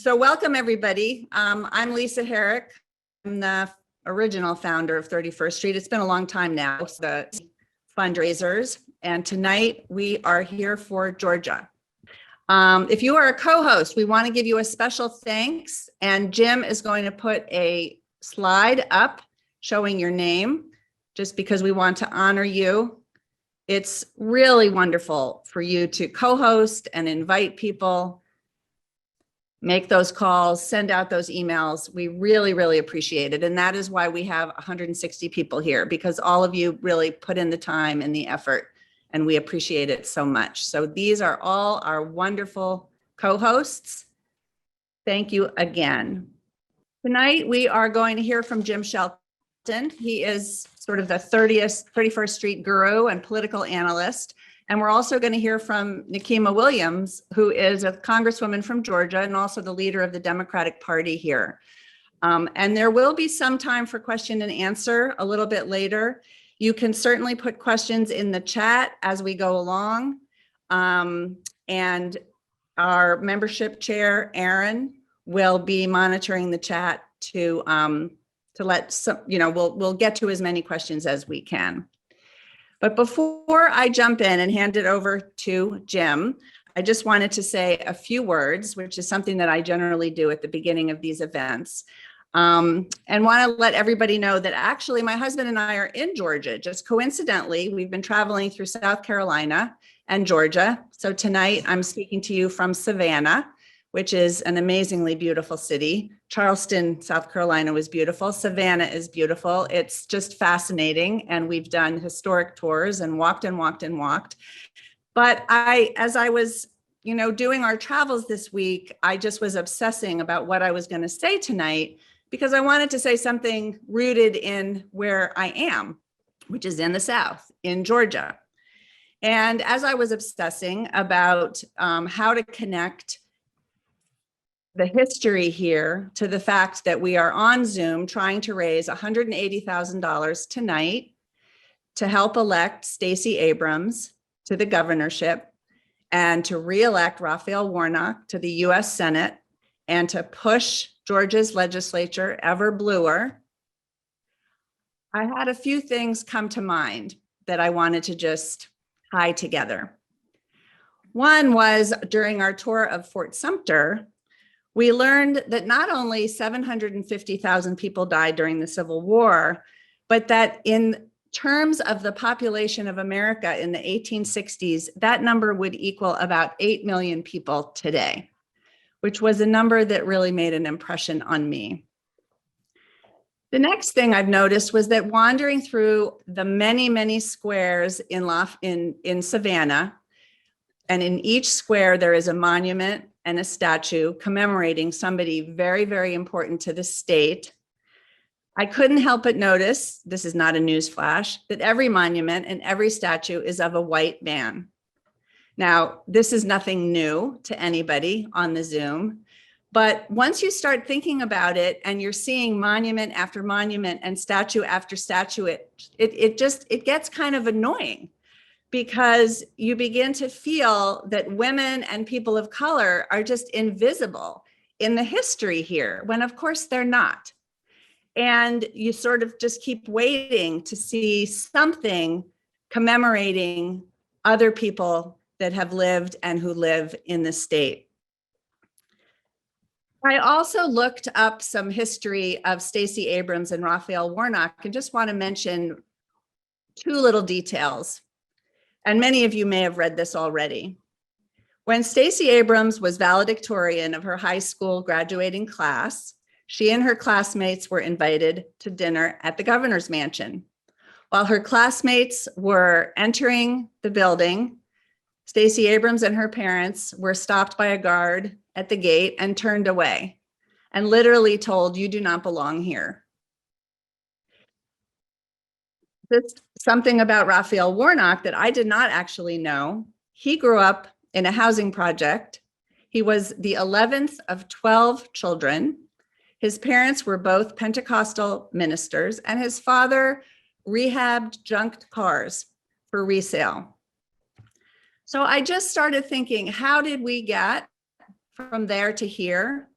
So welcome everybody. I'm Lisa Herrick. I'm the original founder of 31st Street. It's been a long time now, the fundraisers. And tonight we are here for Georgia. If you are a co-host, we want to give you a special thanks. And Jim is going to put a slide up showing your name, just because we want to honor you. It's really wonderful for you to co-host and invite people, make those calls, send out those emails. We really, really appreciate it. And that is why we have 160 people here, because all of you really put in the time and the effort, and we appreciate it so much. So these are all our wonderful co-hosts. Thank you again. Tonight, we are going to hear from Jim Shelton. He is sort of the 31st Street guru and political analyst. And we're also going to hear from Nikema Williams, who is a congresswoman from Georgia and also the leader of the Democratic Party here. And there will be some time for question and answer a little bit later. You can certainly put questions in the chat as we go along. And our membership chair, Aaron, will be monitoring the chat to let some, we'll get to as many questions as we can. But before I jump in and hand it over to Jim, I just wanted to say a few words, which is something that I generally do at the beginning of these events. And want to let everybody know that actually my husband and I are in Georgia. Just coincidentally, we've been traveling through South Carolina and Georgia. So tonight I'm speaking to you from Savannah, which is an amazingly beautiful city. Charleston, South Carolina was beautiful. Savannah is beautiful. It's just fascinating. And we've done historic tours and walked and walked and walked. But as I was, doing our travels this week, I just was obsessing about what I was going to say tonight, because I wanted to say something rooted in where I am, which is in the South, in Georgia. And as I was obsessing about how to connect the history here to the fact that we are on Zoom trying to raise $180,000 tonight to help elect Stacey Abrams to the governorship and to re-elect Raphael Warnock to the US Senate and to push Georgia's legislature ever bluer, I had a few things come to mind that I wanted to just tie together. One was during our tour of Fort Sumter, we learned that not only 750,000 people died during the Civil War, but that in terms of the population of America in the 1860s, that number would equal about 8 million people today, which was a number that really made an impression on me. The next thing I've noticed was that wandering through the many, many squares in Savannah, and in each square there is a monument and a statue commemorating somebody very, very important to the state. I couldn't help but notice, this is not a news flash, that every monument and every statue is of a white man. Now, this is nothing new to anybody on the Zoom, but once you start thinking about it and you're seeing monument after monument and statue after statue, it gets kind of annoying, because you begin to feel that women and people of color are just invisible in the history here, when of course they're not. And you sort of just keep waiting to see something commemorating other people that have lived and who live in the state. I also looked up some history of Stacey Abrams and Raphael Warnock, and just want to mention two little details. And many of you may have read this already. When Stacey Abrams was valedictorian of her high school graduating class, she and her classmates were invited to dinner at the governor's mansion. While her classmates were entering the building, Stacey Abrams and her parents were stopped by a guard at the gate and turned away, and literally told, "You do not belong here." This something about Raphael Warnock that I did not actually know. He grew up in a housing project. He was the 11th of 12 children. His parents were both Pentecostal ministers, and his father rehabbed junked cars for resale. So I just started thinking, how did we get from there to here?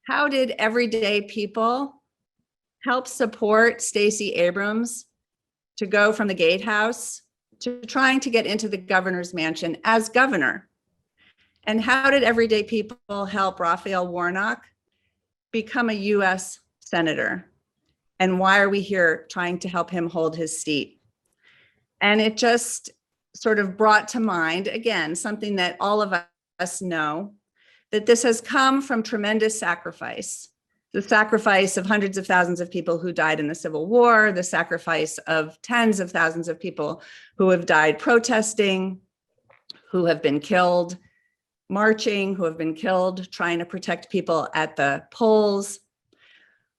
How did everyday people help support Stacey Abrams to go from the gatehouse to trying to get into the governor's mansion as governor? And how did everyday people help Raphael Warnock become a US senator? And why are we here trying to help him hold his seat? And it just sort of brought to mind, again, something that all of us know, that this has come from tremendous sacrifice. The sacrifice of hundreds of thousands of people who died in the Civil War, the sacrifice of tens of thousands of people who have died protesting, who have been killed marching, who have been killed trying to protect people at the polls.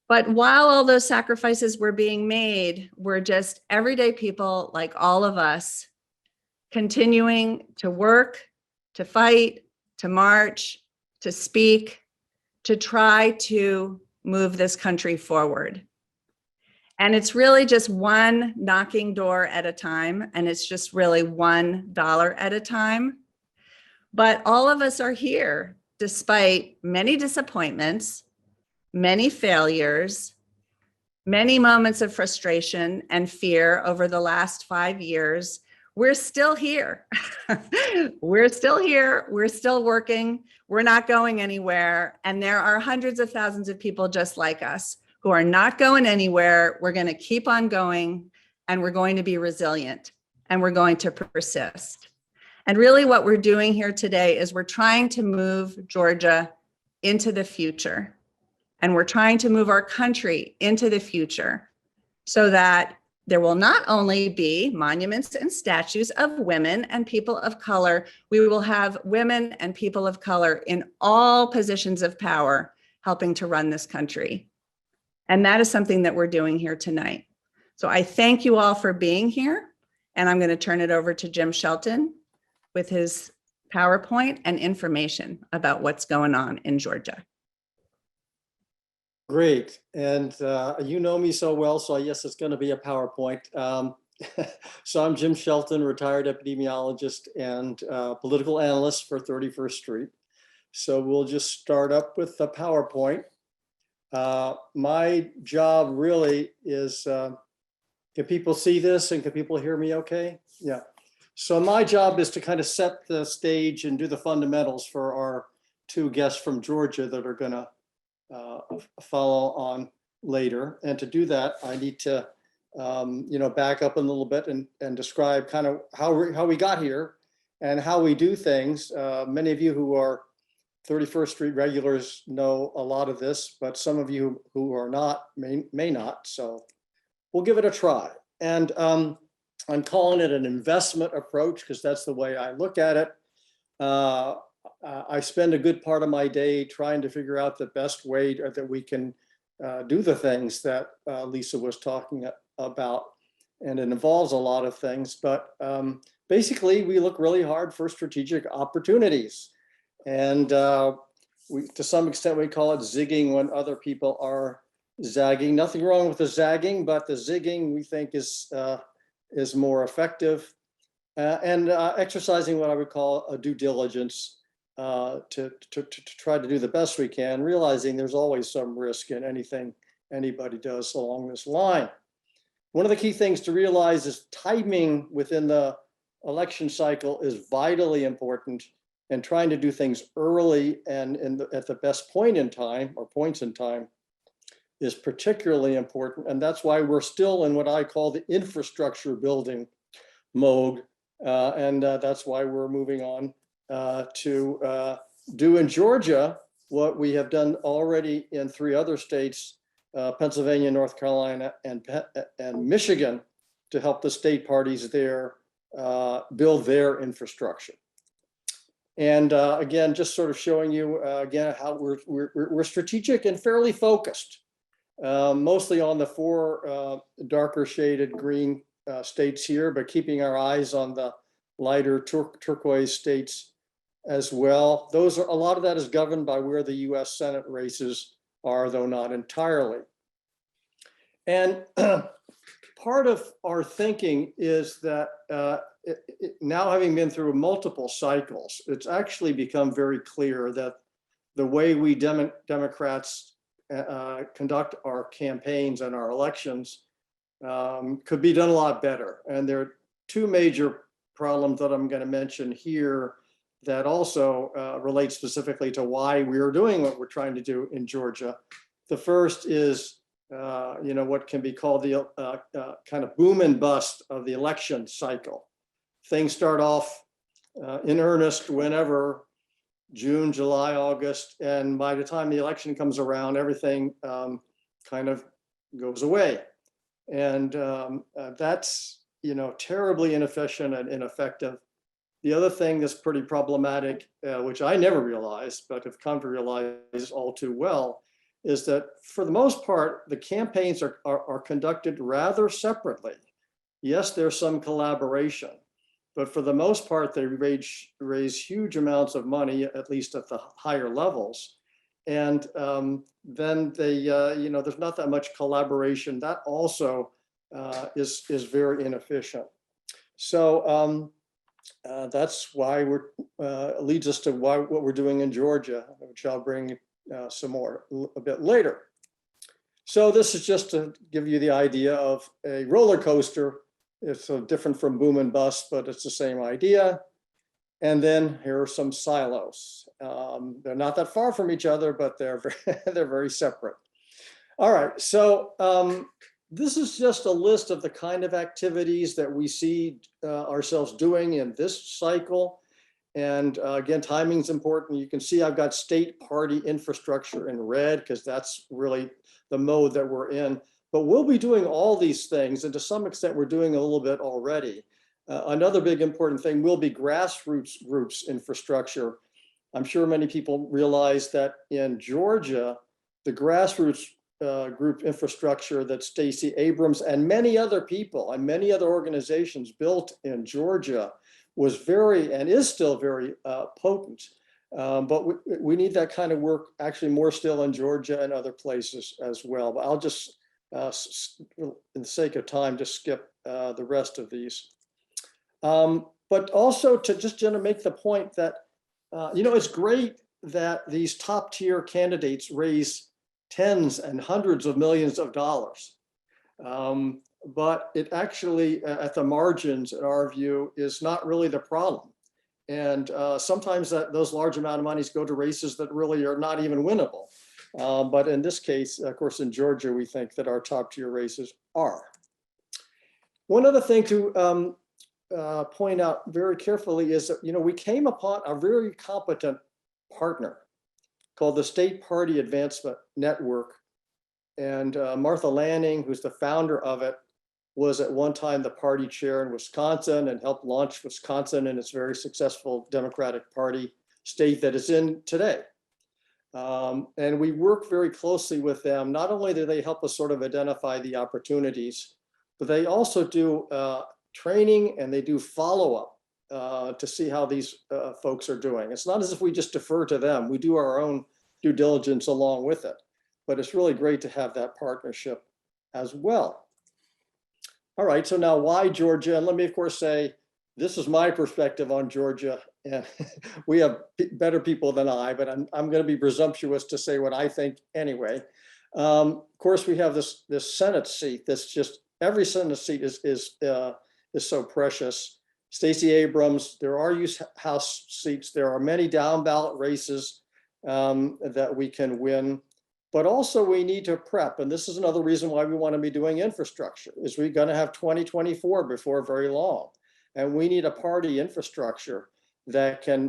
But while all those sacrifices were being made, we're just everyday people like all of us, continuing to work, to fight, to march, to speak, to try to move this country forward. And it's really just one knocking door at a time, and it's just really $1 at a time. But all of us are here despite many disappointments, many failures, many moments of frustration and fear over the last 5 years. We're still here. We're still here. We're still working. We're not going anywhere. And there are hundreds of thousands of people just like us who are not going anywhere. We're going to keep on going, and we're going to be resilient, and we're going to persist. And really what we're doing here today is we're trying to move Georgia into the future. And we're trying to move our country into the future so that there will not only be monuments and statues of women and people of color, we will have women and people of color in all positions of power helping to run this country. And that is something that we're doing here tonight. So I thank you all for being here. And I'm going to turn it over to Jim Shelton with his PowerPoint and information about what's going on in Georgia. Great. And you know me so well, so yes, it's going to be a PowerPoint. So I'm Jim Shelton, retired epidemiologist and political analyst for 31st Street. So we'll just start up with the PowerPoint. My job really is, can people see this and can people hear me okay? Yeah. So my job is to kind of set the stage and do the fundamentals for our two guests from Georgia that are going to follow on later. And to do that, I need to, back up a little bit and describe kind of how we got here and how we do things. Many of you who are 31st Street regulars know a lot of this, but some of you who are not may not. So we'll give it a try. And I'm calling it an investment approach because that's the way I look at it. I spend a good part of my day trying to figure out the best way that we can do the things that Lisa was talking about. And it involves a lot of things, but basically we look really hard for strategic opportunities. And to some extent, we call it zigging when other people are zagging. Nothing wrong with the zagging, but the zigging we think is more effective. And exercising what I would call a due diligence to try to do the best we can, realizing there's always some risk in anything anybody does along this line. One of the key things to realize is timing within the election cycle is vitally important, and trying to do things early and at the best point in time or points in time is particularly important. And that's why we're still in what I call the infrastructure building mode. And that's why we're moving on to do in Georgia what we have done already in 3 other states, Pennsylvania, North Carolina, and Michigan, to help the state parties there build their infrastructure. And again, just sort of showing you again how we're strategic and fairly focused, mostly on the 4 darker shaded green states here, but keeping our eyes on the lighter turquoise states as well. Those are, a lot of that is governed by where the US Senate races are, though not entirely. And part of our thinking is that now having been through multiple cycles, it's actually become very clear that the way we Democrats conduct our campaigns and our elections could be done a lot better. And there are two major problems that I'm going to mention here that also relate specifically to why we are doing what we're trying to do in Georgia. The first is, what can be called the kind of boom and bust of the election cycle. Things start off in earnest whenever, June, July, August, and by the time the election comes around, everything kind of goes away. And that's, terribly inefficient and ineffective. The other thing that's pretty problematic, which I never realized, but have come to realize all too well, is that for the most part, the campaigns are conducted rather separately. Yes, there's some collaboration, but for the most part, they raise huge amounts of money, at least at the higher levels. And then they, there's not that much collaboration. That also is very inefficient. So that's why leads us to what we're doing in Georgia, which I'll bring some more a bit later. So this is just to give you the idea of a roller coaster. It's different from boom and bust, but it's the same idea. And then here are some silos. They're not that far from each other, but they're very separate. All right, so this is just a list of the kind of activities that we see ourselves doing in this cycle. And again, timing is important. You can see I've got state party infrastructure in red because that's really the mode that we're in. But we'll be doing all these things, and to some extent, we're doing a little bit already. Another big important thing will be grassroots groups infrastructure. I'm sure many people realize that in Georgia, the grassroots group infrastructure that Stacey Abrams and many other people and many other organizations built in Georgia was very and is still very potent. But we need that kind of work actually more still in Georgia and other places as well. But I'll just, in the sake of time, just skip the rest of these. But also to just make the point that, it's great that these top tier candidates raise tens and hundreds of millions of dollars. But it actually, at the margins, in our view, is not really the problem. And sometimes those large amount of monies go to races that really are not even winnable. But in this case, of course, in Georgia, we think that our top tier races are. One other thing to point out very carefully is that, we came upon a very competent partner called the State Party Advancement Network. And Martha Lanning, who's the founder of it, was at one time the party chair in Wisconsin and helped launch Wisconsin in its very successful Democratic Party state that it's in today. And we work very closely with them. Not only do they help us sort of identify the opportunities, but they also do training and they do follow-up to see how these folks are doing. It's not as if we just defer to them. We do our own due diligence along with it. But it's really great to have that partnership as well. All right, so now why Georgia? And let me, of course, say, this is my perspective on Georgia. And we have better people than I, but I'm going to be presumptuous to say what I think anyway. Of course, we have this Senate seat that's just, every Senate seat is so precious. Stacey Abrams, there are House seats. There are many down ballot races that we can win. But also we need to prep, and this is another reason why we want to be doing infrastructure, is we're going to have 2024 before very long. And we need a party infrastructure that can,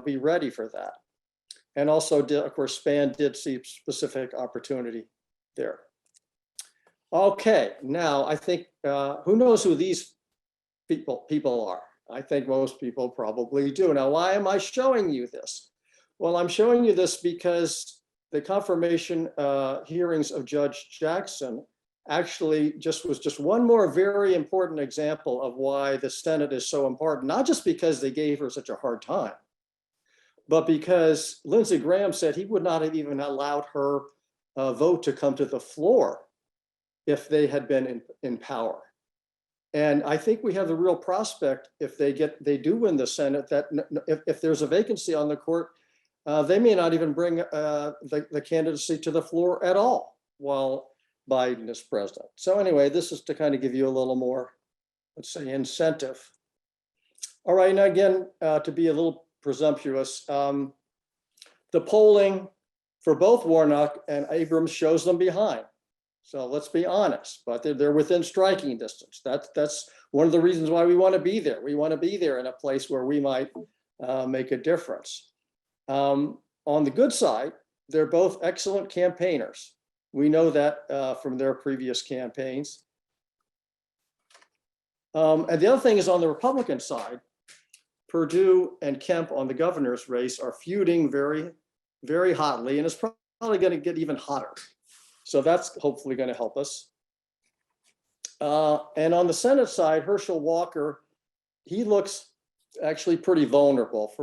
be ready for that. And also, of course, SPAN did see specific opportunity there. Okay, now I think, who knows who these people are? I think most people probably do. Now, why am I showing you this? Well, I'm showing you this because the confirmation hearings of Judge Jackson actually was just one more very important example of why the Senate is so important, not just because they gave her such a hard time, but because Lindsey Graham said he would not have even allowed her vote to come to the floor if they had been in power. And I think we have the real prospect, if they do win the Senate, that if there's a vacancy on the court, they may not even bring the candidacy to the floor at all while Biden is president. So anyway, this is to kind of give you a little more, let's say, incentive. All right, now again, to be a little presumptuous, the polling for both Warnock and Abrams shows them behind. So let's be honest, but they're within striking distance. That's one of the reasons why we want to be there. We want to be there in a place where we might make a difference. On the good side, they're both excellent campaigners. We know that from their previous campaigns. And the other thing is on the Republican side, Perdue and Kemp on the governor's race are feuding very, very hotly, and it's probably going to get even hotter. So that's hopefully going to help us. And on the Senate side, Herschel Walker, he looks actually pretty vulnerable.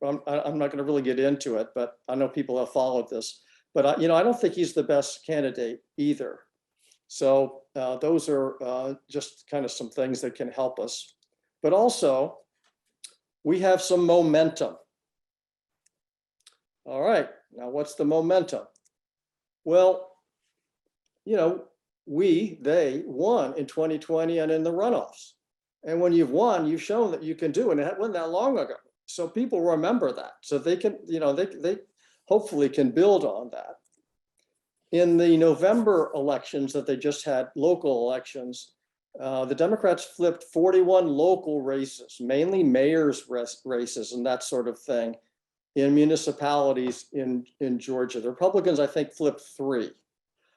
I'm not going to really get into it, but I know people have followed this. But I don't think he's the best candidate either. So those are just kind of some things that can help us. But also, we have some momentum. All right, now what's the momentum? Well, they won in 2020 and in the runoffs. And when you've won, you've shown that you can do it. And it wasn't that long ago. So people remember that. So they can, they hopefully can build on that. In the November elections that they just had, local elections, the Democrats flipped 41 local races, mainly mayor's races and that sort of thing in municipalities in Georgia. The Republicans, I think, flipped 3.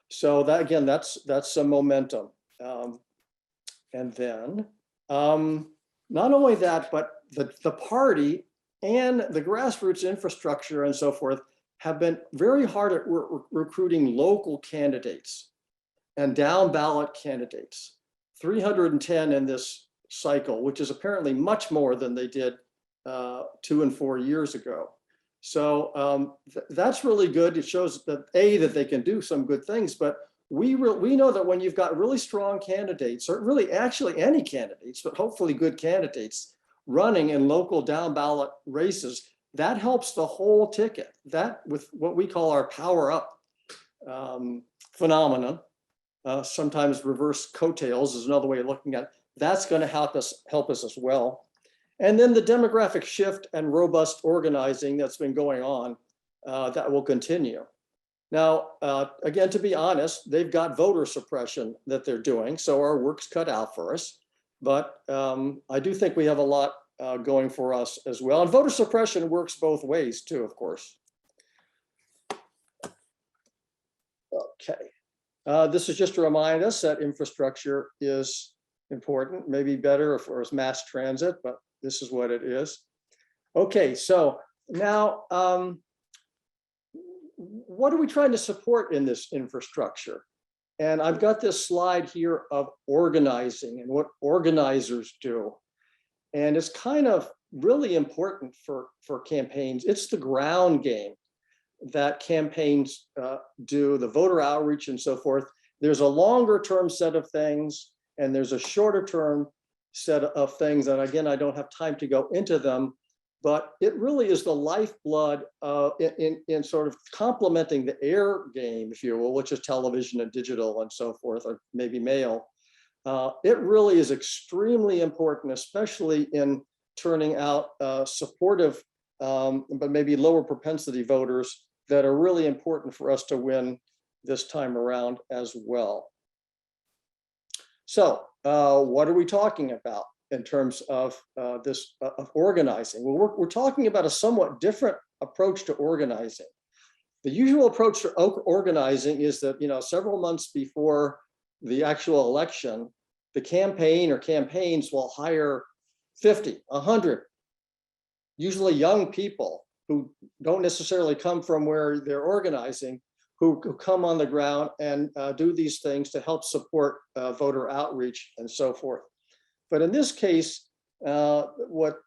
So that, again, that's some momentum. And then not only that, but the party and the grassroots infrastructure and so forth have been very hard at recruiting local candidates and down ballot candidates. 310 in this cycle, which is apparently much more than they did 2 and 4 years ago. So that's really good. It shows that that they can do some good things, but we know that when you've got really strong candidates, or really actually any candidates, but hopefully good candidates running in local down ballot races, that helps the whole ticket. That, with what we call our power up phenomenon, sometimes reverse coattails is another way of looking at it. That's going to help us as well. And then the demographic shift and robust organizing that's been going on, that will continue. Now, again, to be honest, they've got voter suppression that they're doing, so our work's cut out for us. But I do think we have a lot going for us as well. And voter suppression works both ways too, of course. Okay. This is just to remind us that infrastructure is important, maybe better if it was mass transit, but this is what it is. Okay, so now, what are we trying to support in this infrastructure? And I've got this slide here of organizing and what organizers do. And it's kind of really important for campaigns. It's the ground game that campaigns do, the voter outreach and so forth. There's a longer term set of things, and there's a shorter term set of things. And again, I don't have time to go into them, but it really is the lifeblood in sort of complementing the air game, if you will, which is television and digital and so forth, or maybe mail. It really is extremely important, especially in turning out supportive, but maybe lower propensity voters that are really important for us to win this time around as well. So what are we talking about in terms of this of organizing? Well, we're talking about a somewhat different approach to organizing. The usual approach to organizing is that, several months before the actual election, the campaign or campaigns will hire 50, 100, usually young people who don't necessarily come from where they're organizing, who come on the ground and do these things to help support voter outreach and so forth. But in this case, what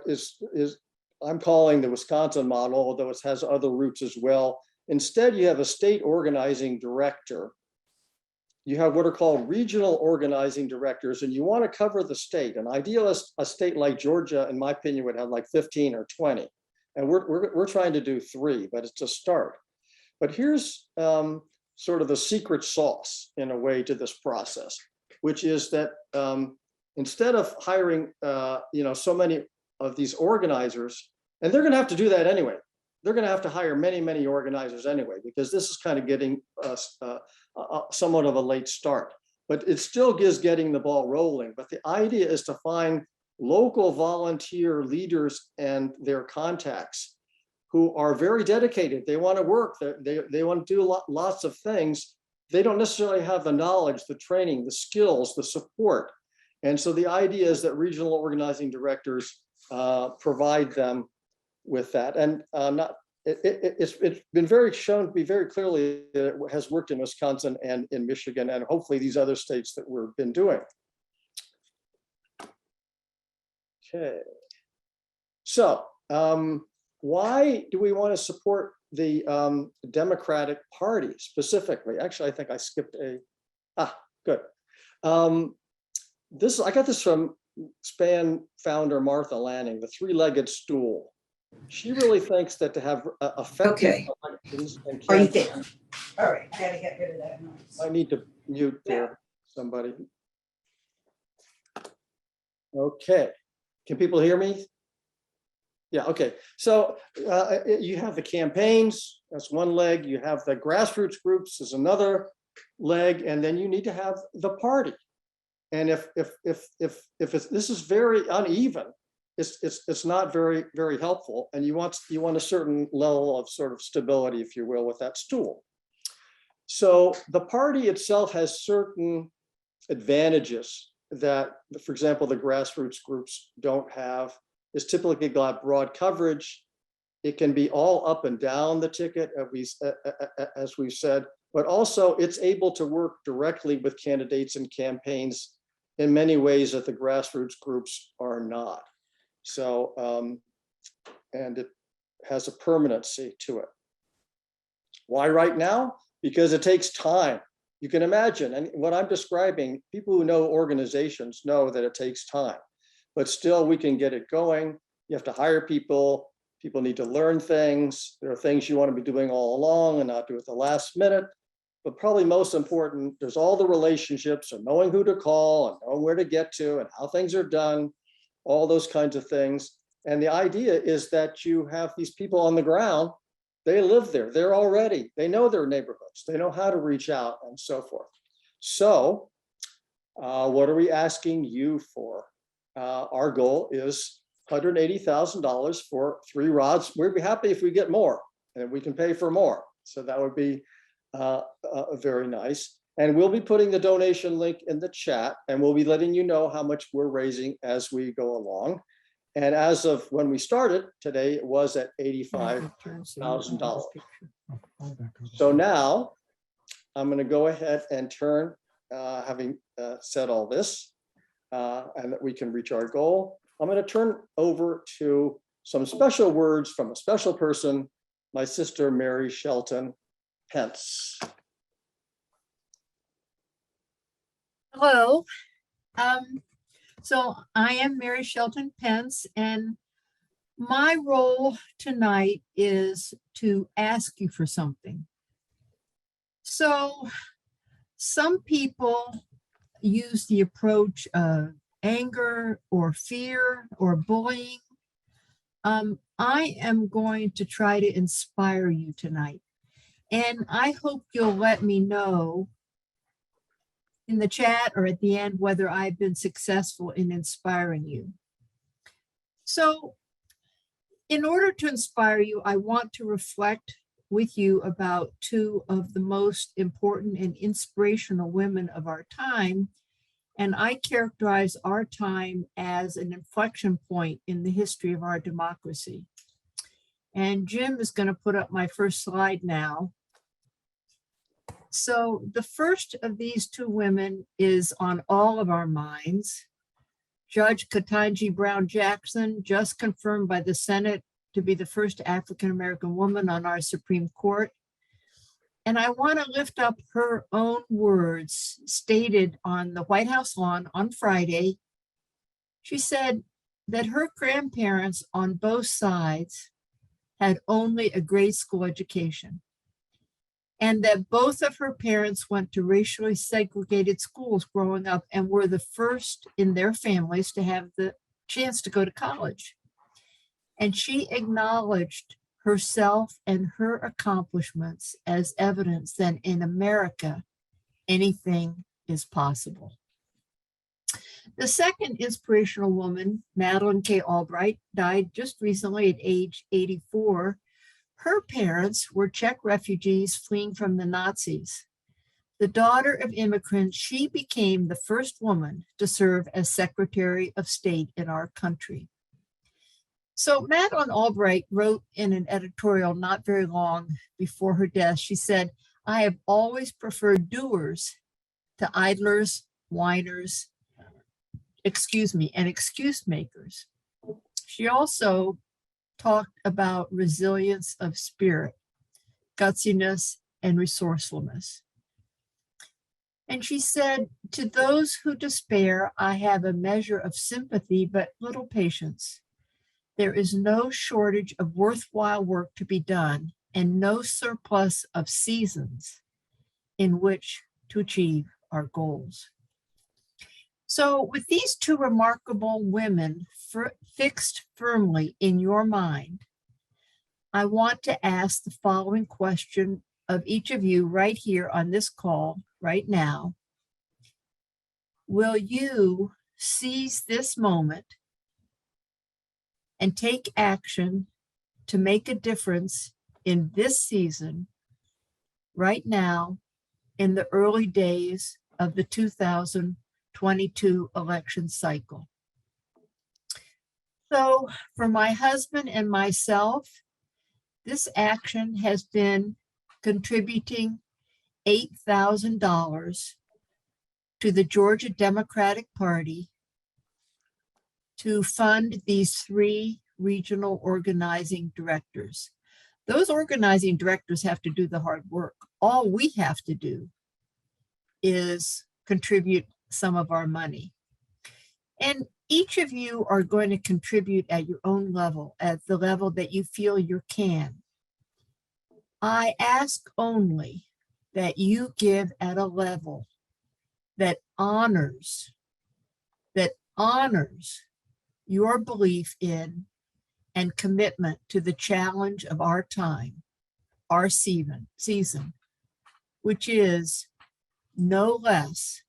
is I'm calling the Wisconsin model, although it has other roots as well. Instead, you have a state organizing director. You have what are called regional organizing directors, and you want to cover the state. An idealist, a state like Georgia, in my opinion, would have like 15 or 20. And we're trying to do 3, but it's a start. But here's sort of the secret sauce in a way to this process, which is that instead of hiring so many of these organizers, and they're going to have to do that anyway. They're going to have to hire many, many organizers anyway, because this is kind of getting somewhat of a late start. But it still gives getting the ball rolling. But the idea is to find local volunteer leaders and their contacts who are very dedicated. They want to work. They want to do lots of things. They don't necessarily have the knowledge, the training, the skills, the support. And so the idea is that regional organizing directors provide them with that. And it's been shown to be very clearly that it has worked in Wisconsin and in Michigan, and hopefully these other states that we've been doing. Okay. So why do we want to support the Democratic Party specifically? Actually, I think I skipped good. I got this from SPAN founder Martha Lanning, the 3-legged stool. She really thinks that to have effective elections and Are you there? All right, I gotta get rid of that noise. I need to mute there, somebody. Okay, can people hear me? Yeah, okay. So you have the campaigns, that's one leg. You have the grassroots groups is another leg, and then you need to have the party. And if this is very uneven, it's not very helpful. And you want a certain level of sort of stability, if you will, with that stool. So the party itself has certain advantages that, for example, the grassroots groups don't have. It's typically got broad coverage. It can be all up and down the ticket, as we've said, but also it's able to work directly with candidates and campaigns in many ways that the grassroots groups are not. So, and it has a permanency to it. Why right now? Because it takes time. You can imagine, and what I'm describing, people who know organizations know that it takes time, but still we can get it going. You have to hire people. People need to learn things. There are things you want to be doing all along and not do at the last minute. But probably most important, there's all the relationships and knowing who to call and knowing where to get to and how things are done, all those kinds of things. And the idea is that you have these people on the ground. They live there. They're already, they know their neighborhoods. They know how to reach out and so forth. So what are we asking you for? Our goal is $180,000 for 3 rods. We'd be happy if we get more and we can pay for more. So that would be very nice. And we'll be putting the donation link in the chat, and we'll be letting you know how much we're raising as we go along. And as of when we started today, it was at $85,000. So now I'm going to go ahead and turn, having said all this, and that we can reach our goal, I'm going to turn over to some special words from a special person, my sister, Mary Shelton Pence. Hello. So I am Mary Shelton Pence, and my role tonight is to ask you for something. So some people use the approach of anger or fear or bullying. I am going to try to inspire you tonight. And I hope you'll let me know in the chat or at the end whether I've been successful in inspiring you. So in order to inspire you, I want to reflect with you about 2 of the most important and inspirational women of our time. And I characterize our time as an inflection point in the history of our democracy. And Jim is going to put up my first slide now. So the first of these 2 women is on all of our minds. Judge Ketanji Brown Jackson, just confirmed by the Senate to be the first African-American woman on our Supreme Court. And I want to lift up her own words stated on the White House lawn on Friday. She said that her grandparents on both sides had only a grade school education, and that both of her parents went to racially segregated schools growing up and were the first in their families to have the chance to go to college. And she acknowledged herself and her accomplishments as evidence that in America, anything is possible. The second inspirational woman, Madeleine K. Albright, died just recently at age 84. Her parents were Czech refugees fleeing from the Nazis. The daughter of immigrants, she became the first woman to serve as Secretary of State in our country. So Madeleine Albright wrote in an editorial not very long before her death, she said, "I have always preferred doers to idlers, whiners, and excuse makers." She also talked about resilience of spirit, gutsiness, and resourcefulness. And she said, "To those who despair, I have a measure of sympathy, but little patience. There is no shortage of worthwhile work to be done and no surplus of seasons in which to achieve our goals." So with these two remarkable women fixed firmly in your mind, I want to ask the following question of each of you right here on this call right now. Will you seize this moment and take action to make a difference in this season, right now, in the early days of the 2022 election cycle? So for my husband and myself, this action has been contributing $8,000 to the Georgia Democratic Party to fund these 3 regional organizing directors. Those organizing directors have to do the hard work. All we have to do is contribute some of our money. And each of you are going to contribute at your own level, at the level that you feel you can. I ask only that you give at a level that honors your belief in and commitment to the challenge of our time, our season, which is no less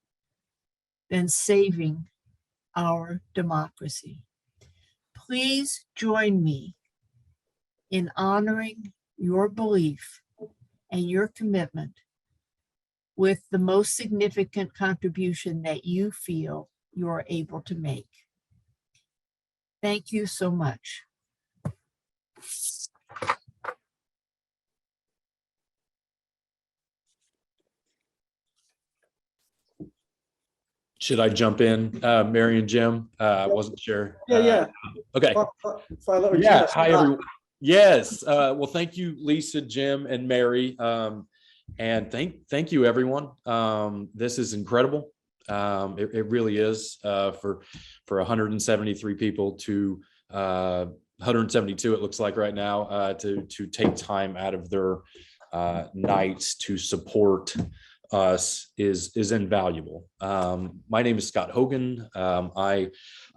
than saving our democracy. Please join me in honoring your belief and your commitment with the most significant contribution that you feel you're able to make. Thank you so much. Should I jump in, Mary and Jim? I wasn't sure. Yeah. Okay. Yeah. Hi, everyone. Yes. Well, thank you, Lisa, Jim, and Mary. And thank you, everyone. This is incredible. It really is, for 173 people to 172, it looks like right now, to take time out of their nights to support us is invaluable. My name is Scott Hogan. I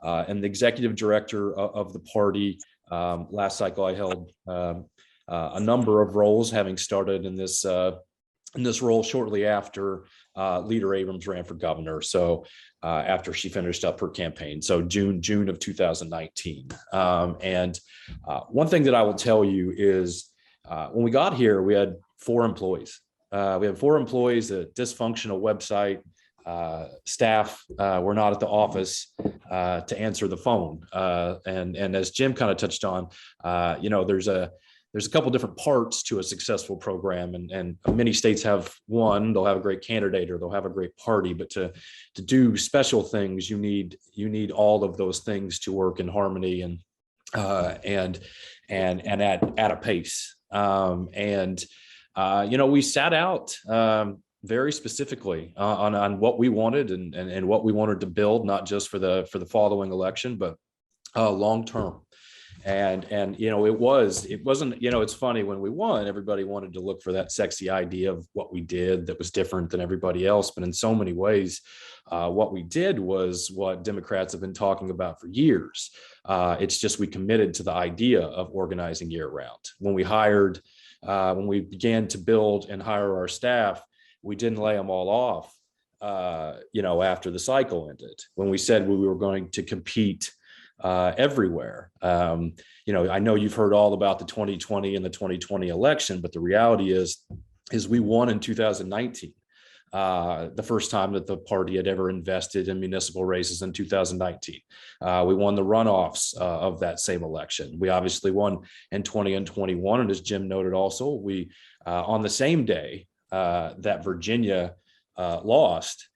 am the executive director of the party. Last cycle, I held a number of roles, having started in this role shortly after Leader Abrams ran for governor. So after she finished up her campaign, so June of 2019. And one thing that I will tell you is when we got here, we had 4 employees. We had 4 employees, a dysfunctional website, staff were not at the office to answer the phone. And as Jim kind of touched on, there's a couple different parts to a successful program, and many states have one. They'll have a great candidate or they'll have a great party, but to do special things, you need all of those things to work in harmony and at a pace. We sat out very specifically on what we wanted and what we wanted to build, not just for the following election, but long term. And it wasn't, it's funny, when we won, everybody wanted to look for that sexy idea of what we did that was different than everybody else. But in so many ways, what we did was what Democrats have been talking about for years. It's just we committed to the idea of organizing year round. When we began to build and hire our staff, we didn't lay them all off, after the cycle ended. When we said we were going to compete everywhere. I know you've heard all about the 2020 and the 2020 election, but the reality is we won in 2019. The first time that the party had ever invested in municipal races in 2019. We won the runoffs of that same election. We obviously won in 20 and 21. And as Jim noted also, we on the same day that Virginia lost,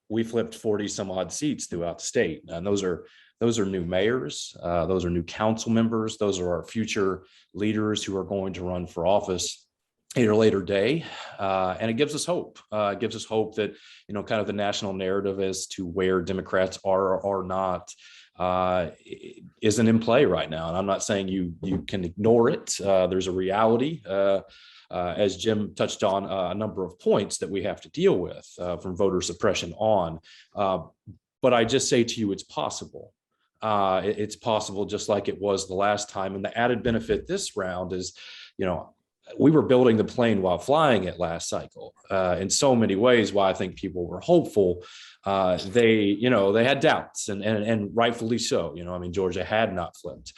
we flipped 40 some odd seats throughout the state. And those are new mayors. Those are new council members. Those are our future leaders who are going to run for office at a later day. And it gives us hope. It gives us hope that, kind of the national narrative as to where Democrats are or are not isn't in play right now. And I'm not saying you can ignore it. There's a reality, as Jim touched on, a number of points that we have to deal with from voter suppression on. But I just say to you, it's possible. It's possible, just like it was the last time. And the added benefit this round is, we were building the plane while flying it last cycle. In so many ways, why I think people were hopeful. They had doubts, and rightfully so. Georgia had not flipped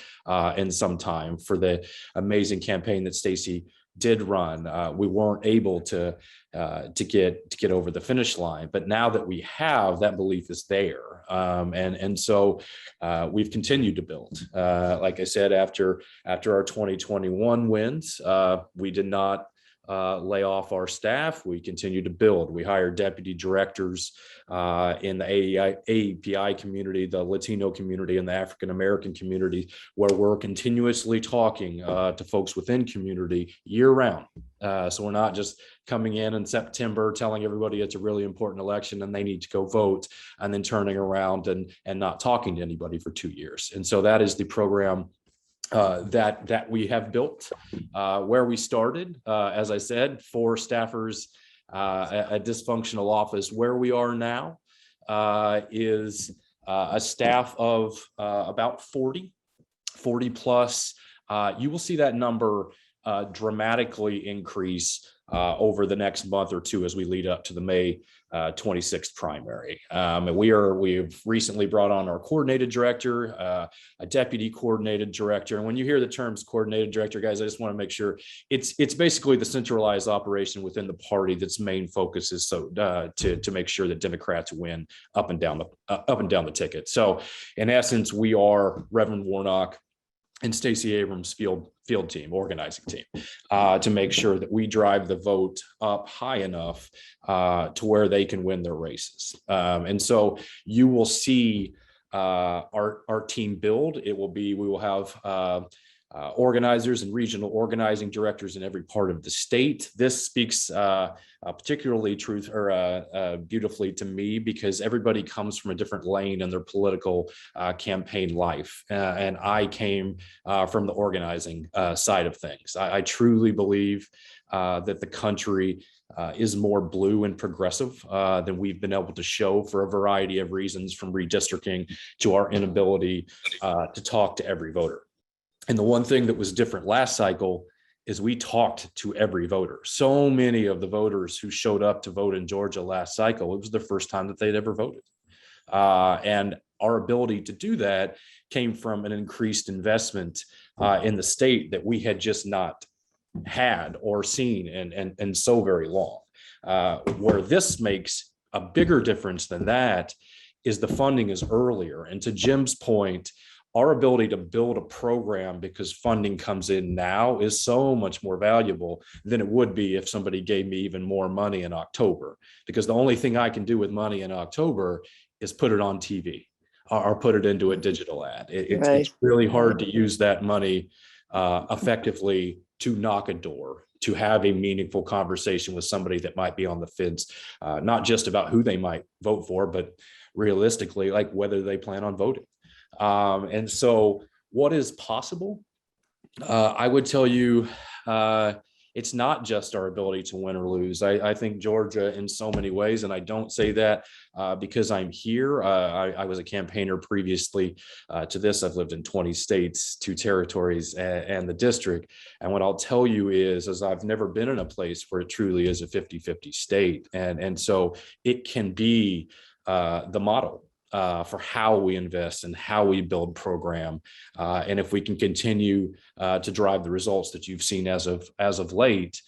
in some time for the amazing campaign that Stacey did run. We weren't able to get over the finish line, but now that we have, that belief is there, and so we've continued to build. Like I said, after our 2021 wins, we did not lay off our staff. We continue to build. We hired deputy directors in the AAPI community, the Latino community, and the African American community, where we're continuously talking to folks within community year round. So we're not just coming in September telling everybody it's a really important election and they need to go vote, and then turning around and not talking to anybody for 2 years. And so that is the program that we have built. Where we started, as I said, for staffers, a dysfunctional office. Where we are now is a staff of about 40 plus. You will see that number dramatically increase over the next month or two as we lead up to the May 26th primary. And we've recently brought on our coordinated director, a deputy coordinated director. And when you hear the terms coordinated director, guys, I just want to make sure it's basically the centralized operation within the party that's main focus is to make sure that Democrats win up and down the ticket. So in essence, we are Reverend Warnock and Stacey Abrams' field team, organizing team, to make sure that we drive the vote up high enough to where they can win their races. And so you will see our team build. We will have organizers and regional organizing directors in every part of the state. This speaks particularly beautifully to me, because everybody comes from a different lane in their political campaign life. And I came from the organizing side of things. I truly believe that the country is more blue and progressive than we've been able to show for a variety of reasons, from redistricting to our inability to talk to every voter. And the one thing that was different last cycle is we talked to every voter. So many of the voters who showed up to vote in Georgia last cycle, it was the first time that they'd ever voted. And our ability to do that came from an increased investment in the state that we had just not had or seen in so very long. Where this makes a bigger difference than that is the funding is earlier. And to Jim's point, our ability to build a program because funding comes in now is so much more valuable than it would be if somebody gave me even more money in October, because the only thing I can do with money in October is put it on TV or put it into a digital ad. It's really hard to use that money effectively to knock a door, to have a meaningful conversation with somebody that might be on the fence, not just about who they might vote for, but realistically, like whether they plan on voting. And so what is possible, I would tell you, it's not just our ability to win or lose. I think Georgia in so many ways, and I don't say that because I'm here. I was a campaigner previously to this. I've lived in 20 states, 2 territories, and the district. And what I'll tell you is I've never been in a place where it truly is a 50-50 state. And so it can be the model for how we invest and how we build program. And if we can continue to drive the results that you've seen as of late,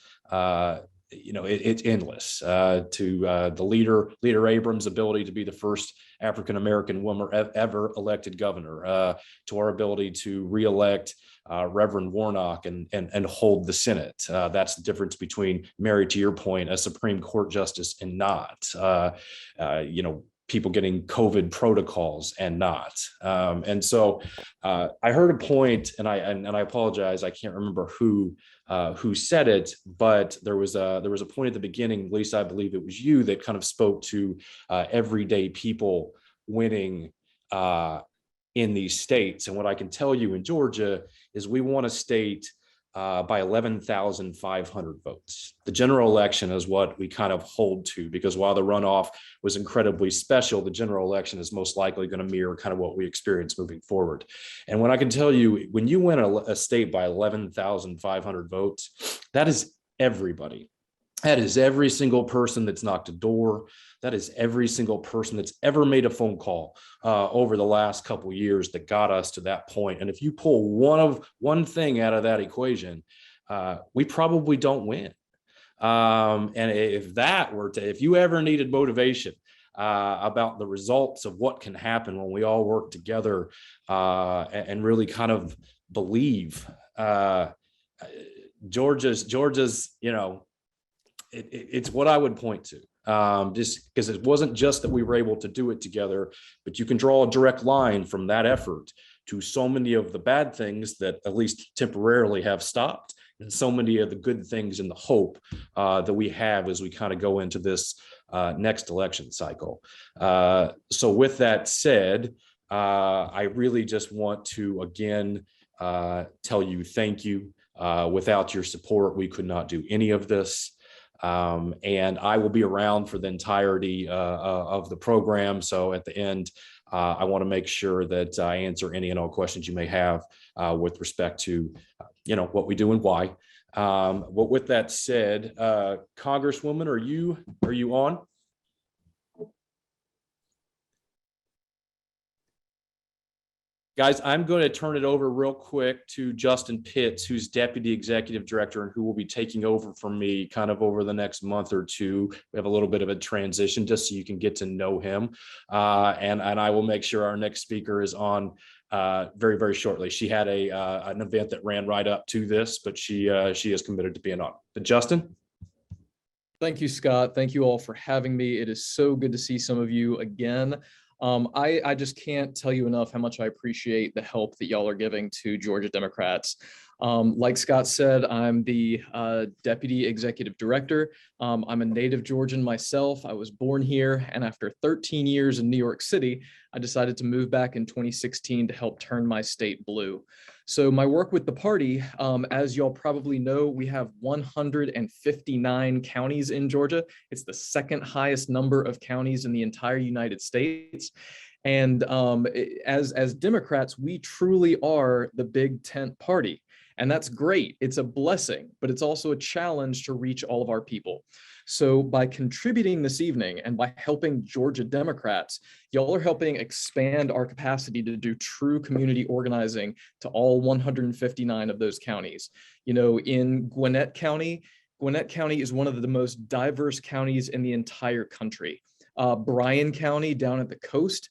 it's endless. To the leader Abrams' ability to be the first African-American woman ever elected governor, to our ability to reelect Reverend Warnock and hold the Senate. That's the difference between, Mary, to your point, a Supreme Court justice and not. People getting COVID protocols and not. And so I heard a point, and I apologize, I can't remember who said it, but there was a point at the beginning, at least I believe it was you, that kind of spoke to everyday people winning in these states. And what I can tell you in Georgia is we won a state by 11,500 votes. The general election is what we kind of hold to, because while the runoff was incredibly special, the general election is most likely going to mirror kind of what we experience moving forward. And when I can tell you, when you win a state by 11,500 votes, that is everybody. That is every single person that's knocked a door. That is every single person that's ever made a phone call over the last couple of years that got us to that point. And if you pull one thing out of that equation, we probably don't win. And if you ever needed motivation about the results of what can happen when we all work together and really kind of believe, Georgia's, it's what I would point to, just because it wasn't just that we were able to do it together, but you can draw a direct line from that effort to so many of the bad things that at least temporarily have stopped, and so many of the good things and the hope that we have as we kind of go into this next election cycle. So with that said, I really just want to again tell you thank you. Without your support, we could not do any of this. And I will be around for the entirety of the program. So at the end, I want to make sure that I answer any and all questions you may have with respect to, what we do and why. But with that said, Congresswoman, are you on? Guys, I'm going to turn it over real quick to Justin Pitts, who's Deputy Executive Director and who will be taking over from me kind of over the next month or two. We have a little bit of a transition just so you can get to know him. And I will make sure our next speaker is on very, very shortly. She had an event that ran right up to this, but she is committed to being on. But Justin? Thank you, Scott. Thank you all for having me. It is so good to see some of you again. I just can't tell you enough how much I appreciate the help that y'all are giving to Georgia Democrats. Like Scott said, I'm the Deputy Executive Director. I'm a native Georgian myself. I was born here, and after 13 years in New York City, I decided to move back in 2016 to help turn my state blue. So my work with the party, as y'all probably know, we have 159 counties in Georgia. It's the second highest number of counties in the entire United States. And as Democrats, we truly are the big tent party. And that's great. It's a blessing, but it's also a challenge to reach all of our people. So by contributing this evening and by helping Georgia Democrats, y'all are helping expand our capacity to do true community organizing to all 159 of those counties. In Gwinnett County is one of the most diverse counties in the entire country. Bryan County down at the coast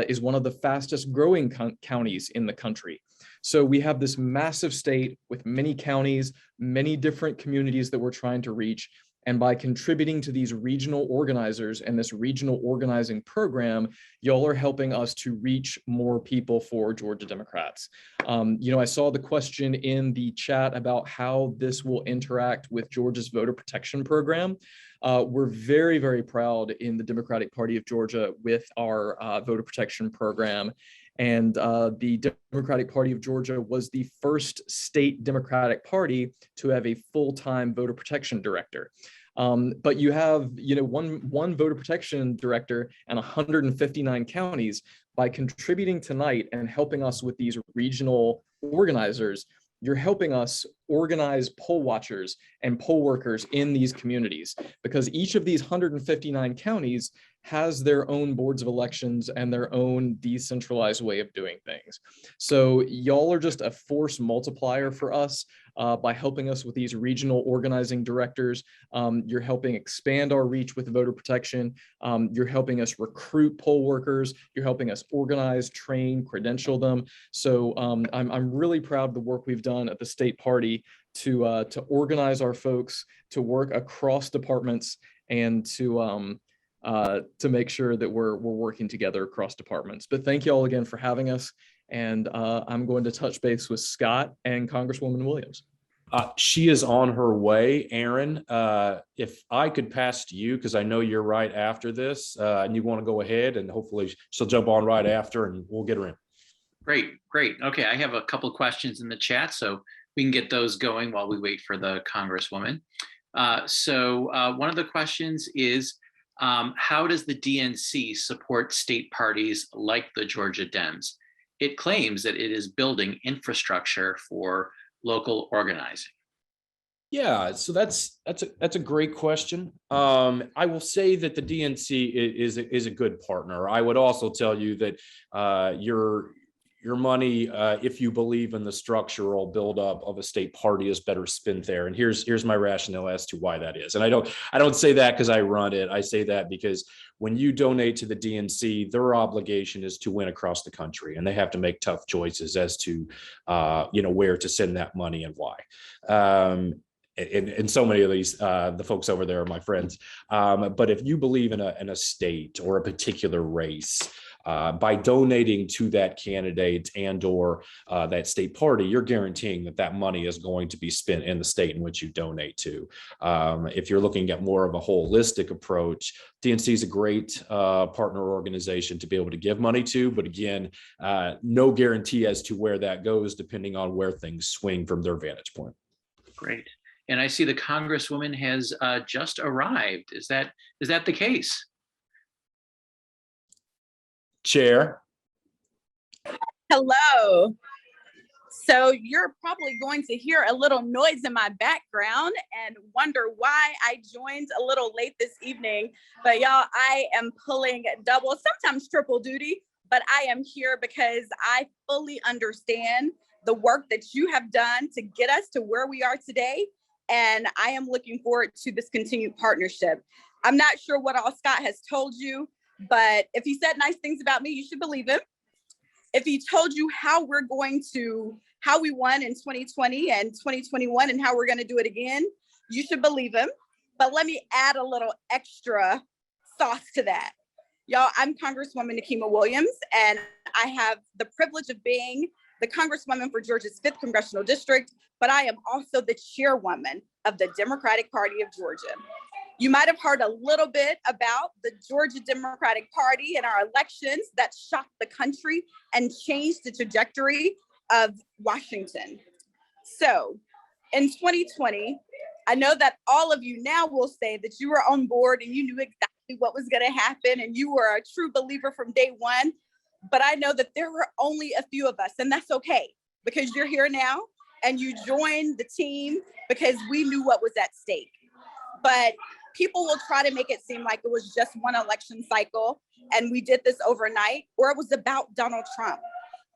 is one of the fastest growing counties in the country. So we have this massive state with many counties, many different communities that we're trying to reach. And by contributing to these regional organizers and this regional organizing program, y'all are helping us to reach more people for Georgia Democrats. I saw the question in the chat about how this will interact with Georgia's voter protection program. We're very, very proud in the Democratic Party of Georgia with our voter protection program. And the Democratic Party of Georgia was the first state Democratic Party to have a full-time voter protection director. But you have, one voter protection director and 159 counties. By contributing tonight and helping us with these regional organizers, you're helping us organize poll watchers and poll workers in these communities, because each of these 159 counties has their own boards of elections and their own decentralized way of doing things. So y'all are just a force multiplier for us by helping us with these regional organizing directors. You're helping expand our reach with voter protection. You're helping us recruit poll workers. You're helping us organize, train, credential them. So I'm really proud of the work we've done at the state party to organize our folks, to work across departments, and to make sure that we're working together across departments. But thank you all again for having us. And I'm going to touch base with Scott and Congresswoman Williams. She is on her way. Aaron, if I could pass to you, because I know you're right after this, and you want to go ahead, and hopefully she'll jump on right after and we'll get her in. Great. Okay, I have a couple of questions in the chat, so we can get those going while we wait for the Congresswoman. So one of the questions is, how does the DNC support state parties like the Georgia Dems? It claims that it is building infrastructure for local organizing. Yeah, so that's a great question. I will say that the DNC is a good partner. I would also tell you that your money, if you believe in the structural buildup of a state party, is better spent there. And here's my rationale as to why that is. And I don't say that because I run it. I say that because when you donate to the DNC, their obligation is to win across the country, and they have to make tough choices as to where to send that money and why. And so many of these, the folks over there are my friends. But if you believe in a state or a particular race, by donating to that candidate and or that state party, you're guaranteeing that money is going to be spent in the state in which you donate to. If you're looking at more of a holistic approach, DNC is a great partner organization to be able to give money to, but again, no guarantee as to where that goes depending on where things swing from their vantage point. Great. And I see the Congresswoman has just arrived. Is that the case? Chair. Hello. So you're probably going to hear a little noise in my background and wonder why I joined a little late this evening. But y'all, I am pulling double, sometimes triple duty, but I am here because I fully understand the work that you have done to get us to where we are today. And I am looking forward to this continued partnership. I'm not sure what all Scott has told you, but if he said nice things about me, you should believe him. If he told you how we won in 2020 and 2021 and how we're going to do it again, you should believe him. But let me add a little extra sauce to that. Y'all, I'm Congresswoman Nikema Williams, and I have the privilege of being the Congresswoman for Georgia's 5th Congressional District, but I am also the chairwoman of the Democratic Party of Georgia. You might have heard a little bit about the Georgia Democratic Party and our elections that shocked the country and changed the trajectory of Washington. So in 2020, I know that all of you now will say that you were on board and you knew exactly what was going to happen and you were a true believer from day one. But I know that there were only a few of us, and that's okay, because you're here now and you joined the team because we knew what was at stake. But people will try to make it seem like it was just one election cycle and we did this overnight, or it was about Donald Trump.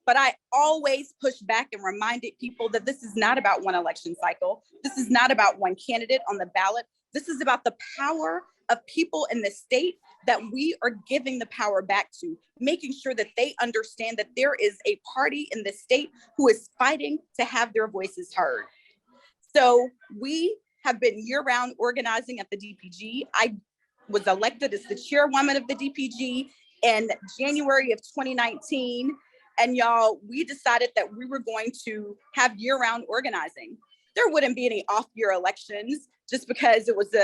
But I always push back and reminded people that this is not about one election cycle. This is not about one candidate on the ballot. This is about the power of people in the state that we are giving the power back to, making sure that they understand that there is a party in the state who is fighting to have their voices heard. So we have been year-round organizing at the DPG. I was elected as the chairwoman of the DPG in January of 2019. And y'all, we decided that we were going to have year-round organizing. There wouldn't be any off-year elections just because it was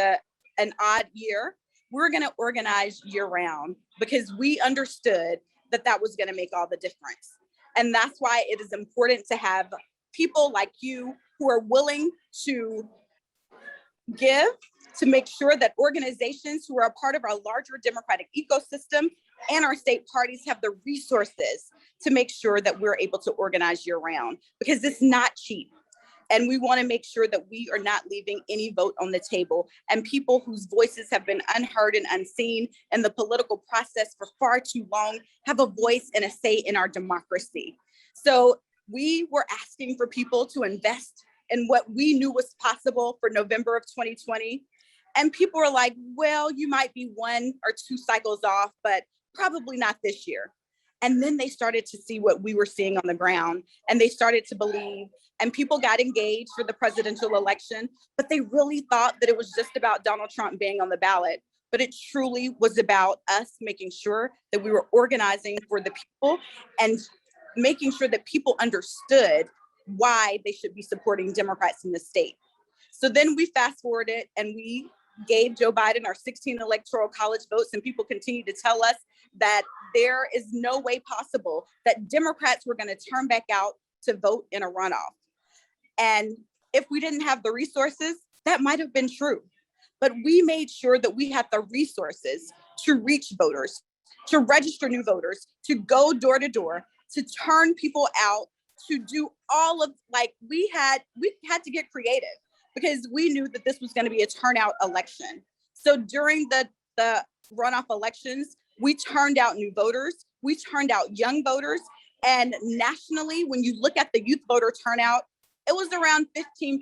an odd year. We're going to organize year-round because we understood that was going to make all the difference. And that's why it is important to have people like you who are willing to give, to make sure that organizations who are a part of our larger democratic ecosystem and our state parties have the resources to make sure that we're able to organize year round, because it's not cheap. And we want to make sure that we are not leaving any vote on the table, and people whose voices have been unheard and unseen in the political process for far too long have a voice and a say in our democracy. So we were asking for people to invest in what we knew was possible for November of 2020. And people were like, well, you might be 1 or 2 cycles off, but probably not this year. And then they started to see what we were seeing on the ground, and they started to believe, and people got engaged for the presidential election, but they really thought that it was just about Donald Trump being on the ballot. But it truly was about us making sure that we were organizing for the people and making sure that people understood why they should be supporting Democrats in the state. So then we fast forwarded and we gave Joe Biden our 16 electoral college votes, and people continue to tell us that there is no way possible that Democrats were going to turn back out to vote in a runoff. And if we didn't have the resources, that might have been true. But we made sure that we had the resources to reach voters, to register new voters, to go door to door, to turn people out, to do all of, like, we had to get creative because we knew that this was going to be a turnout election. So during the runoff elections, we turned out new voters, we turned out young voters, and nationally, when you look at the youth voter turnout, it was around 15%.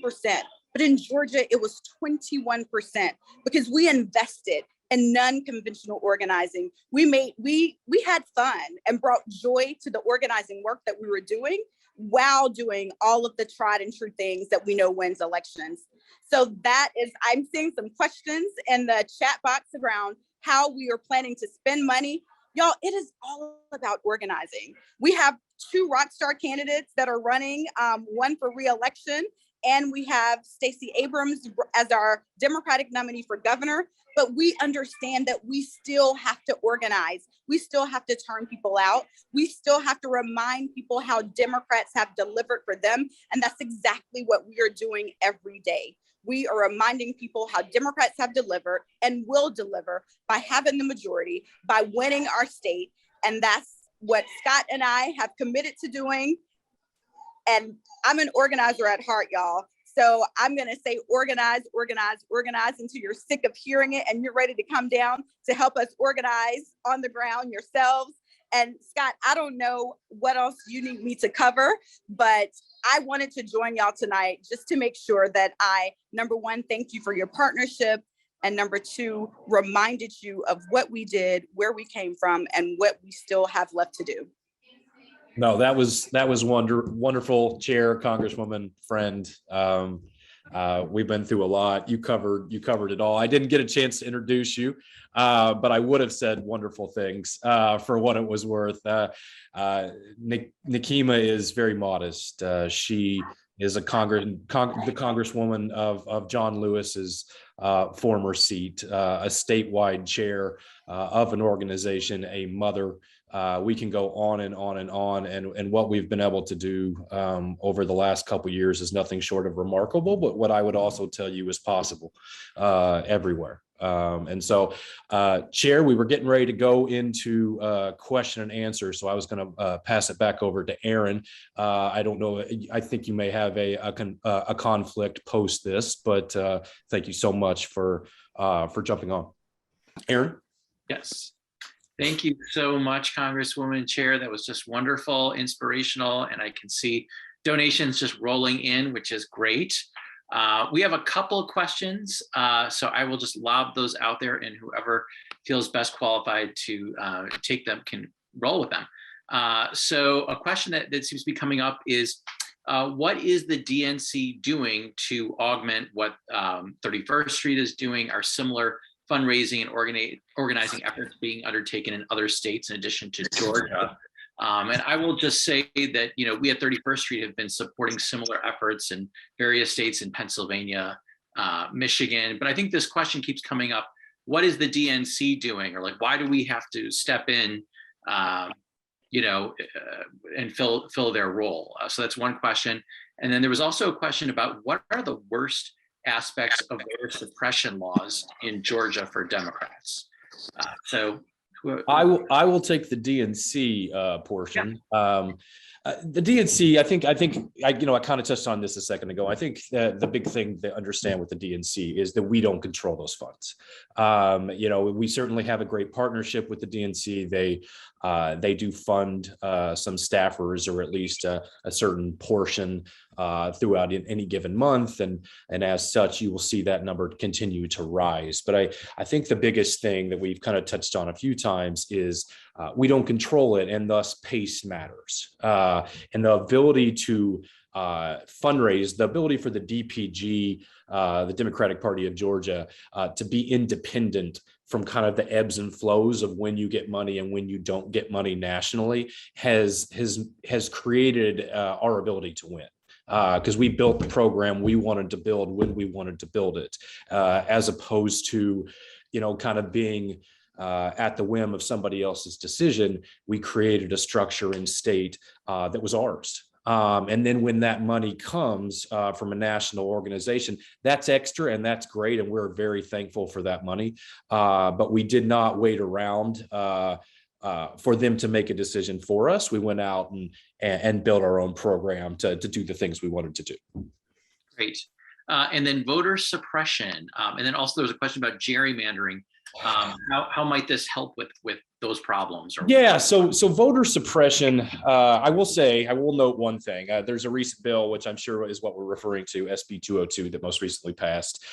But in Georgia, it was 21% because we invested in non-conventional organizing. We had fun and brought joy to the organizing work that we were doing while doing all of the tried and true things that we know wins elections. So that is, I'm seeing some questions in the chat box around how we are planning to spend money. Y'all, it is all about organizing. We have 2 rock star candidates that are running, one for re-election, and we have Stacey Abrams as our Democratic nominee for governor. But we understand that we still have to organize. We still have to turn people out. We still have to remind people how Democrats have delivered for them. And that's exactly what we are doing every day. We are reminding people how Democrats have delivered and will deliver by having the majority, by winning our state. And that's what Scott and I have committed to doing. And I'm an organizer at heart, y'all. So I'm going to say organize, organize, organize until you're sick of hearing it and you're ready to come down to help us organize on the ground yourselves. And Scott, I don't know what else you need me to cover, but I wanted to join y'all tonight just to make sure that I, number 1, thank you for your partnership. And number 2, reminded you of what we did, where we came from, and what we still have left to do. No, that was wonderful, Chair, Congresswoman, friend. We've been through a lot. You covered it all. I didn't get a chance to introduce you, but I would have said wonderful things for what it was worth. Nikema is very modest. She is the Congresswoman of John Lewis's former seat, a statewide chair of an organization, a mother. We can go on and on and on, and what we've been able to do over the last couple of years is nothing short of remarkable. But what I would also tell you is possible everywhere. And so, Chair, we were getting ready to go into question and answer, so I was going to pass it back over to Aaron. I don't know. I think you may have a conflict post this, but thank you so much for jumping on, Aaron. Yes. Thank you so much, Congresswoman Chair. That was just wonderful, inspirational, and I can see donations just rolling in, which is great. We have a couple of questions, so I will just lob those out there, and whoever feels best qualified to take them can roll with them. So a question that seems to be coming up is, what is the DNC doing to augment what 31st Street is doing? Are similar fundraising and organizing efforts being undertaken in other states in addition to Georgia? And I will just say that, we at 31st Street have been supporting similar efforts in various states in Pennsylvania, Michigan. But I think this question keeps coming up. What is the DNC doing? Or why do we have to step in and fill their role. So that's one question. And then there was also a question about what are the worst aspects of voter suppression laws in Georgia for Democrats. I will take the DNC portion. The DNC, I kind of touched on this a second ago. I think the big thing to understand with the DNC is that we don't control those funds. We certainly have a great partnership with the DNC. They do fund some staffers, or at least a certain portion throughout any given month, and as such, you will see that number continue to rise. But I think the biggest thing that we've kind of touched on a few times is we don't control it, and thus pace matters. And the ability to fundraise, the ability for the DPG, the Democratic Party of Georgia, to be independent from kind of the ebbs and flows of when you get money and when you don't get money nationally has created our ability to win. Because we built the program we wanted to build when we wanted to build it, as opposed to, kind of being at the whim of somebody else's decision. We created a structure in state that was ours. And then when that money comes from a national organization, that's extra and that's great. And we're very thankful for that money. But we did not wait around for them to make a decision for us. We went out and built our own program to do the things we wanted to do. Great. And then voter suppression. And then also there was a question about gerrymandering. How might this help with those problems? So voter suppression, I will note one thing. There's a recent bill, which I'm sure is what we're referring to, SB 202, that most recently passed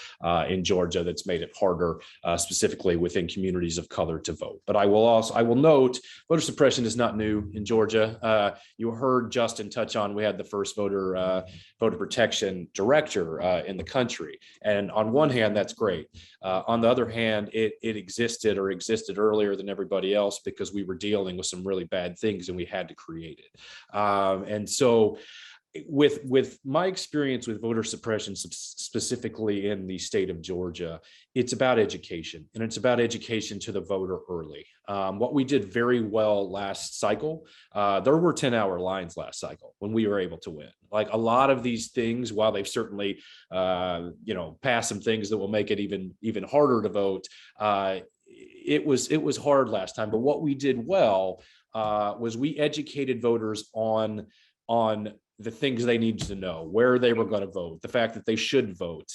in Georgia, that's made it harder, specifically within communities of color, to vote. But I will note, voter suppression is not new in Georgia. You heard Justin touch on, we had the first voter protection director in the country. And on one hand, that's great. On the other hand, it existed earlier than everybody else because we were dealing with some really bad things and we had to create it. And so with my experience with voter suppression, specifically in the state of Georgia, it's about education, and it's about education to the voter early. What we did very well last cycle, there were 10-hour lines last cycle when we were able to win. Like a lot of these things, while they've certainly, passed some things that will make it even harder to vote, it was hard last time. But what we did well was we educated voters on the things they needed to know, where they were going to vote, the fact that they should vote,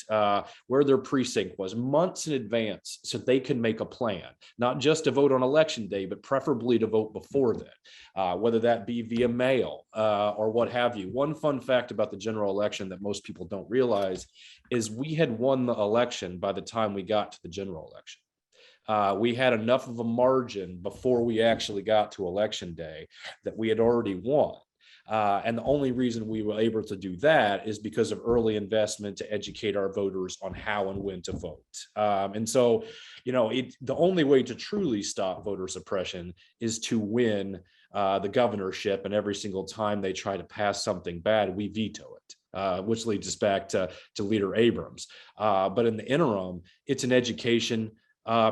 where their precinct was, months in advance, so they could make a plan, not just to vote on election day, but preferably to vote before then, whether that be via mail or what have you. One fun fact about the general election that most people don't realize is we had won the election by the time we got to the general election. We had enough of a margin before we actually got to election day that we had already won. And the only reason we were able to do that is because of early investment to educate our voters on how and when to vote. And so, the only way to truly stop voter suppression is to win the governorship. And every single time they try to pass something bad, we veto it, which leads us back to Leader Abrams. But in the interim, it's an education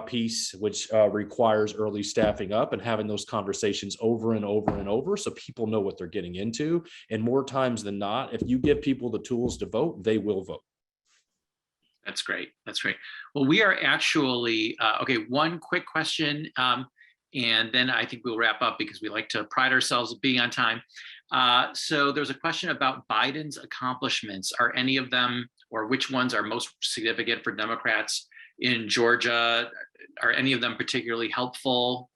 piece, which requires early staffing up and having those conversations over and over and over so people know what they're getting into. And more times than not, if you give people the tools to vote, they will vote. That's great. Well, we are actually, one quick question, and then I think we'll wrap up because we like to pride ourselves on being on time. So there's a question about Biden's accomplishments. Are any of them, or which ones are most significant for Democrats in Georgia? Are any of them particularly helpful?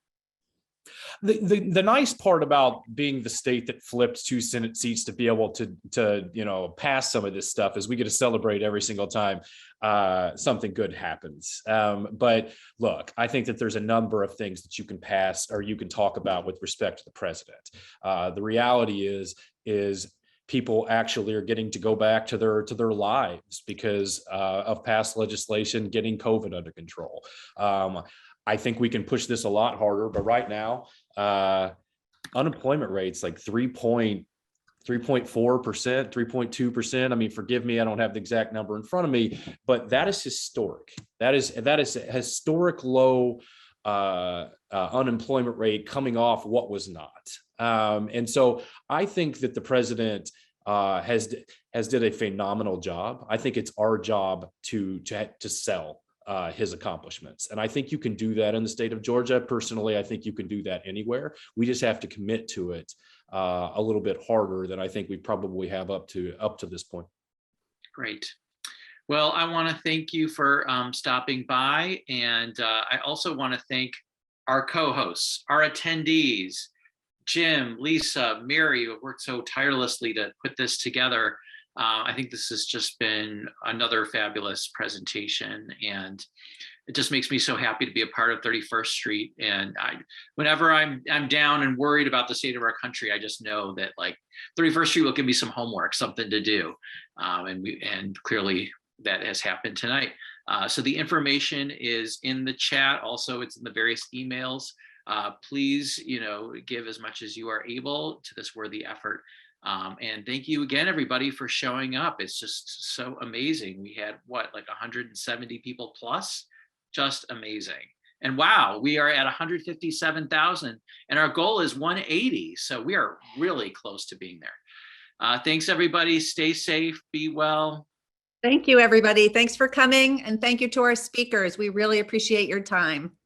The nice part about being the state that flipped 2 Senate seats to be able to pass some of this stuff is we get to celebrate every single time something good happens. But look, I think that there's a number of things that you can pass or you can talk about with respect to the president. The reality is people actually are getting to go back to their lives because of past legislation getting COVID under control. I think we can push this a lot harder, but right now, unemployment rates like 3.4%, 3.2%. I mean, forgive me, I don't have the exact number in front of me, but that is historic. That is a historic low unemployment rate coming off what was not. And so I think that the president has did a phenomenal job. I think it's our job to sell his accomplishments. And I think you can do that in the state of Georgia. Personally, I think you can do that anywhere. We just have to commit to it a little bit harder than I think we probably have up to this point. Great. Well, I want to thank you for stopping by. And I also want to thank our co-hosts, our attendees, Jim, Lisa, Mary, who have worked so tirelessly to put this together. I think this has just been another fabulous presentation, and it just makes me so happy to be a part of 31st Street. And whenever I'm down and worried about the state of our country, I just know that like 31st Street will give me some homework, something to do, and clearly that has happened tonight. So the information is in the chat. Also, it's in the various emails. Please, give as much as you are able to this worthy effort. And thank you again, everybody, for showing up. It's just so amazing. We had like 170 people plus, just amazing. And wow, we are at 157,000 and our goal is 180. So we are really close to being there. Thanks, everybody. Stay safe, be well. Thank you, everybody. Thanks for coming. And thank you to our speakers. We really appreciate your time.